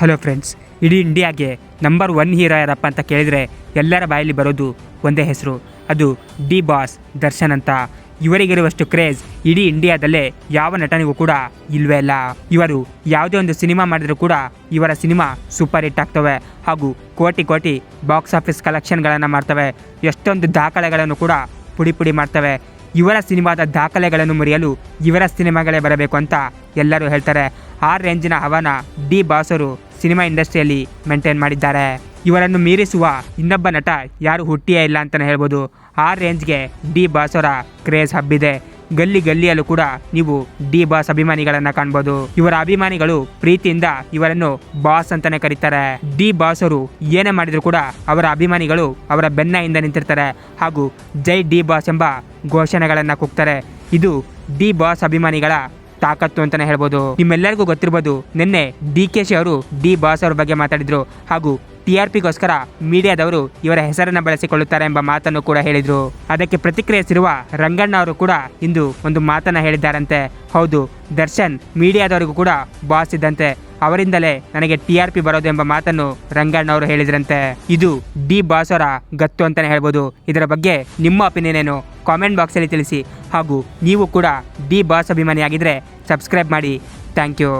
Hello friends, ಇಡೀ ಇಂಡಿಯಾಗೆ number 1 hero ಯಾರಪ್ಪ ಅಂತ ಕೇಳಿದರೆ ಎಲ್ಲರ ಬಾಯಲ್ಲಿ ಬರೋದು ಒಂದೇ ಹೆಸರು, ಅದು ಡಿ ಬಾಸ್ ದರ್ಶನ್ ಅಂತ. ಇವರಿಗಿರುವಷ್ಟು ಕ್ರೇಜ್ ಇಡೀ ಇಂಡಿಯಾದಲ್ಲೇ ಯಾವ ನಟನಿಗೂ ಕೂಡ ಇಲ್ವೇ ಇಲ್ಲ. ಇವರು ಯಾವುದೇ ಒಂದು ಸಿನಿಮಾ ಮಾಡಿದರೂ ಕೂಡ ಇವರ ಸಿನಿಮಾ ಸೂಪರ್ ಹಿಟ್ ಆಗ್ತವೆ ಹಾಗೂ ಕೋಟಿ ಕೋಟಿ ಬಾಕ್ಸ್ ಆಫೀಸ್ ಕಲೆಕ್ಷನ್ಗಳನ್ನು ಮಾಡ್ತವೆ. ಎಷ್ಟೊಂದು ದಾಖಲೆಗಳನ್ನು ಕೂಡ ಪುಡಿ ಮಾಡ್ತವೆ. ಇವರ ಸಿನಿಮಾದ ದಾಖಲೆಗಳನ್ನು ಮುರಿಯಲು ಇವರ ಸಿನಿಮಾಗಳೇ ಬರಬೇಕು ಅಂತ ಎಲ್ಲರೂ ಹೇಳ್ತಾರೆ. ಆ ರೇಂಜಿನ ಹವಾನ ಡಿ ಬಾಸ್ ಅವರು ಸಿನಿಮಾ ಇಂಡಸ್ಟ್ರಿಯಲ್ಲಿ ಮೇಂಟೈನ್ ಮಾಡಿದ್ದಾರೆ. ಇವರನ್ನು ಮೀರಿಸುವ ಇನ್ನೊಬ್ಬ ನಟ ಯಾರು ಹುಟ್ಟಿಯೇ ಇಲ್ಲ ಅಂತಲೇ ಹೇಳ್ಬೋದು. ಆ ರೇಂಜ್ಗೆ ಡಿ ಬಾಸ್ ಅವರ ಕ್ರೇಜ್ ಹಬ್ಬಿದೆ. ಗಲ್ಲಿ ಗಲ್ಲಿಯಲ್ಲೂ ಕೂಡ ನೀವು ಡಿ ಬಾಸ್ ಅಭಿಮಾನಿಗಳನ್ನು ಕಾಣ್ಬೋದು. ಇವರ ಅಭಿಮಾನಿಗಳು ಪ್ರೀತಿಯಿಂದ ಇವರನ್ನು ಬಾಸ್ ಅಂತಾನೆ ಕರೀತಾರೆ. ಡಿ ಬಾಸ್ ಅವರು ಏನೇ ಮಾಡಿದ್ರು ಕೂಡ ಅವರ ಅಭಿಮಾನಿಗಳು ಅವರ ಬೆನ್ನ ಹಿಂದೆ ನಿಂತಿರ್ತಾರೆ ಹಾಗೂ ಜೈ ಡಿ ಬಾಸ್ ಎಂಬ ಘೋಷಣೆಗಳನ್ನು ಕೂಗ್ತಾರೆ. ಇದು ಡಿ ಬಾಸ್ ಅಭಿಮಾನಿಗಳ ತಾಕತ್ತು ಅಂತಾನೆ ಹೇಳ್ಬೋದು. ನಿಮ್ಮೆಲ್ಲರಿಗೂ ಗೊತ್ತಿರ್ಬೋದು, ನಿನ್ನೆ DK ಶಿ ಅವರು ಡಿ ಬಾಸ್ ಅವ್ರ ಬಗ್ಗೆ ಮಾತಾಡಿದ್ರು ಹಾಗೂ TRPಗೋಸ್ಕರ ಮೀಡಿಯಾದವರು ಇವರ ಹೆಸರನ್ನು ಬಳಸಿಕೊಳ್ಳುತ್ತಾರೆ ಎಂಬ ಮಾತನ್ನು ಕೂಡ ಹೇಳಿದ್ರು. ಅದಕ್ಕೆ ಪ್ರತಿಕ್ರಿಯಿಸಿರುವ ರಂಗಣ್ಣ ಅವರು ಕೂಡ ಇಂದು ಒಂದು ಮಾತನ್ನ ಹೇಳಿದ್ದಾರಂತೆ. ಹೌದು, ದರ್ಶನ್ ಮೀಡಿಯಾದವರಿಗೂ ಕೂಡ ಬಾಸ್ ಇದ್ದಂತೆ, ಅವರಿಂದಲೇ ನನಗೆ TRP ಬರೋದು ಎಂಬ ಮಾತನ್ನು ರಂಗಣ್ಣ ಅವರು ಹೇಳಿದ್ರಂತೆ. ಇದು ಡಿ ಬಾಸ್ ಅವರ ಗತ್ತು ಅಂತಾನೆ ಹೇಳ್ಬೋದು. ಇದರ ಬಗ್ಗೆ ನಿಮ್ಮ ಒಪಿನಿಯನ್ ಏನು ಕಾಮೆಂಟ್ ಬಾಕ್ಸಲ್ಲಿ ತಿಳಿಸಿ ಹಾಗೂ ನೀವು ಕೂಡ ಡಿ ಬಾಸ್ ಅಭಿಮಾನಿಯಾಗಿದ್ದರೆ ಸಬ್ಸ್ಕ್ರೈಬ್ ಮಾಡಿ. Thank you.